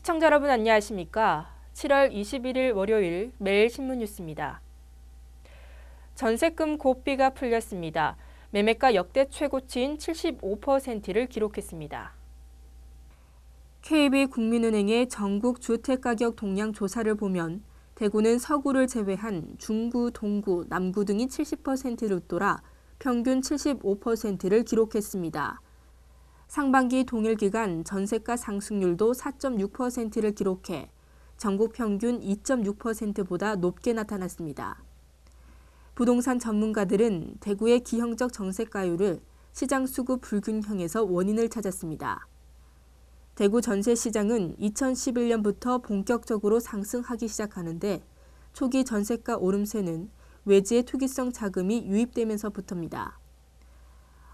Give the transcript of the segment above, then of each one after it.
시청자 여러분 안녕하십니까? 7월 21일 월요일 매일 신문 뉴스입니다. 전세금 고비가 풀렸습니다. 매매가 역대 최고치인 75%를 기록했습니다. KB국민은행의 전국 주택가격 동향 조사를 보면 대구는 서구를 제외한 중구, 동구, 남구 등이 70%를 웃돌아 평균 75%를 기록했습니다. 상반기 동일 기간 전세가 상승률도 4.6%를 기록해 전국 평균 2.6%보다 높게 나타났습니다. 부동산 전문가들은 대구의 기형적 정세가율을 시장 수급 불균형에서 원인을 찾았습니다. 대구 전세시장은 2011년부터 본격적으로 상승하기 시작하는데 초기 전세가 오름세는 외지의 투기성 자금이 유입되면서부터입니다.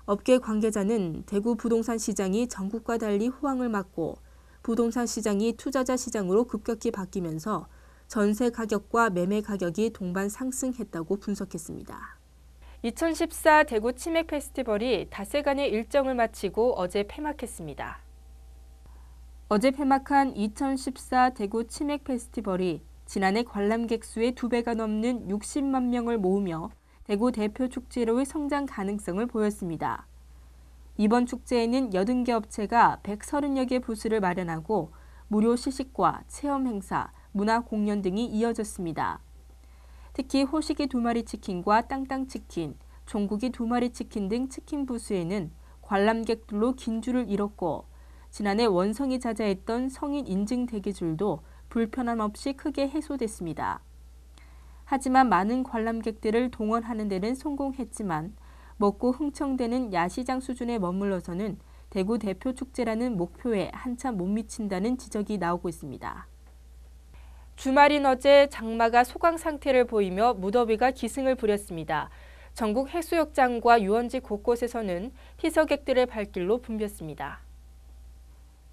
업계 관계자는 대구 부동산 시장이 전국과 달리 호황을 맞고 부동산 시장이 투자자 시장으로 급격히 바뀌면서 전세 가격과 매매 가격이 동반 상승했다고 분석했습니다. 2014 대구 치맥 페스티벌이 닷새간의 일정을 마치고 어제 폐막했습니다. 어제 폐막한 2014 대구 치맥 페스티벌이 지난해 관람객 수의 2배가 넘는 60만 명을 모으며 대구 대표 축제로의 성장 가능성을 보였습니다. 이번 축제에는 80개 업체가 130여 개 부스를 마련하고 무료 시식과 체험 행사, 문화 공연 등이 이어졌습니다. 특히 호식이 2마리 치킨과 땅땅치킨, 종국이 2마리 치킨 등 치킨 부스에는 관람객들로 긴 줄을 이뤘고 지난해 원성이 자자했던 성인 인증 대기줄도 불편함 없이 크게 해소됐습니다. 하지만 많은 관람객들을 동원하는 데는 성공했지만 먹고 흥청대는 야시장 수준에 머물러서는 대구 대표 축제라는 목표에 한참 못 미친다는 지적이 나오고 있습니다. 주말인 어제 장마가 소강 상태를 보이며 무더위가 기승을 부렸습니다. 전국 해수욕장과 유원지 곳곳에서는 희석객들의 발길로 붐볐습니다.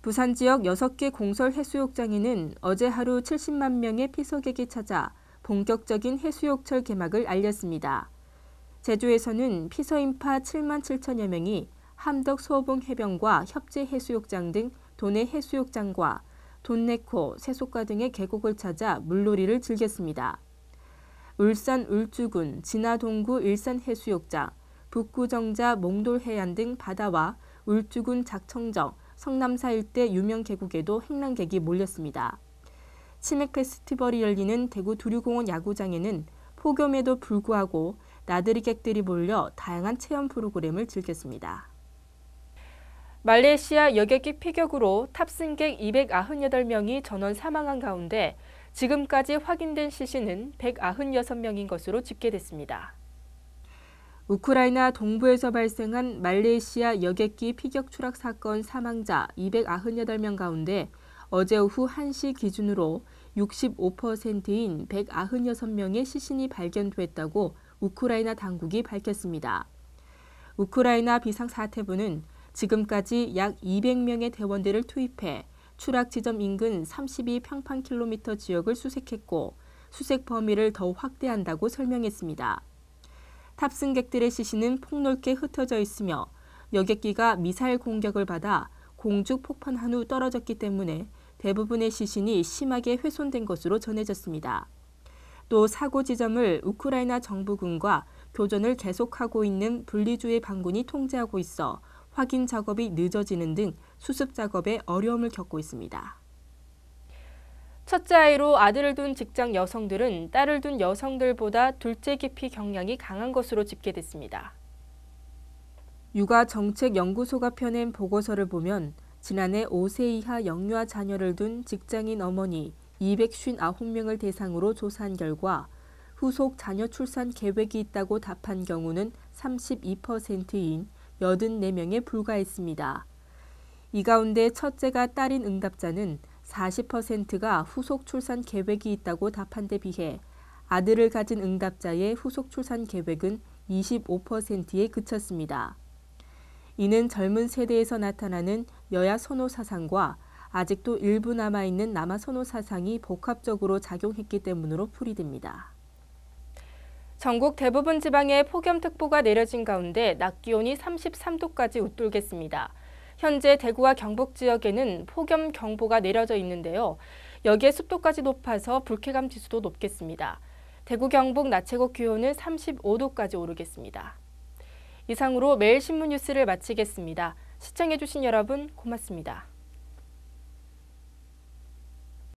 부산 지역 6개 공설 해수욕장에는 어제 하루 70만 명의 피서객이 찾아 본격적인 해수욕철 개막을 알렸습니다. 제주에서는 피서인파 7만 7천여 명이 함덕 소봉 해변과 협재 해수욕장 등 도내 해수욕장과 돈내코, 세속가 등의 계곡을 찾아 물놀이를 즐겼습니다. 울산 울주군 진화동구 일산해수욕장, 북구정자 몽돌해안 등 바다와 울주군 작청정, 성남사 일대 유명 계곡에도 행랑객이 몰렸습니다. 치맥 페스티벌이 열리는 대구 두류공원 야구장에는 폭염에도 불구하고 나들이객들이 몰려 다양한 체험 프로그램을 즐겼습니다. 말레이시아 여객기 피격으로 탑승객 298명이 전원 사망한 가운데 지금까지 확인된 시신은 196명인 것으로 집계됐습니다. 우크라이나 동부에서 발생한 말레이시아 여객기 피격 추락 사건 사망자 298명 가운데 어제 오후 1시 기준으로 65%인 196명의 시신이 발견됐다고 우크라이나 당국이 밝혔습니다. 우크라이나 비상사태부는 지금까지 약 200명의 대원대를 투입해 추락 지점 인근 32평방킬로미터 지역을 수색했고 수색 범위를 더 확대한다고 설명했습니다. 탑승객들의 시신은 폭넓게 흩어져 있으며 여객기가 미사일 공격을 받아 공중 폭발한 후 떨어졌기 때문에 대부분의 시신이 심하게 훼손된 것으로 전해졌습니다. 또 사고 지점을 우크라이나 정부군과 교전을 계속하고 있는 분리주의 반군이 통제하고 있어 확인 작업이 늦어지는 등 수습 작업에 어려움을 겪고 있습니다. 첫째 아이로 아들을 둔 직장 여성들은 딸을 둔 여성들보다 둘째 기피 경향이 강한 것으로 집계됐습니다. 육아정책연구소가 펴낸 보고서를 보면 지난해 5세 이하 영유아 자녀를 둔 직장인 어머니 259명을 대상으로 조사한 결과 후속 자녀 출산 계획이 있다고 답한 경우는 32%인 84명에 불과했습니다. 이 가운데 첫째가 딸인 응답자는 40%가 후속 출산 계획이 있다고 답한 데 비해 아들을 가진 응답자의 후속 출산 계획은 25%에 그쳤습니다. 이는 젊은 세대에서 나타나는 여야 선호 사상과 아직도 일부 남아있는 남아 선호 사상이 복합적으로 작용했기 때문으로 풀이됩니다. 전국 대부분 지방에 폭염특보가 내려진 가운데 낮 기온이 33도까지 웃돌겠습니다. 현재 대구와 경북 지역에는 폭염 경보가 내려져 있는데요. 여기에 습도까지 높아서 불쾌감 지수도 높겠습니다. 대구 경북 낮 최고 기온은 35도까지 오르겠습니다. 이상으로 매일 신문 뉴스를 마치겠습니다. 시청해주신 여러분 고맙습니다.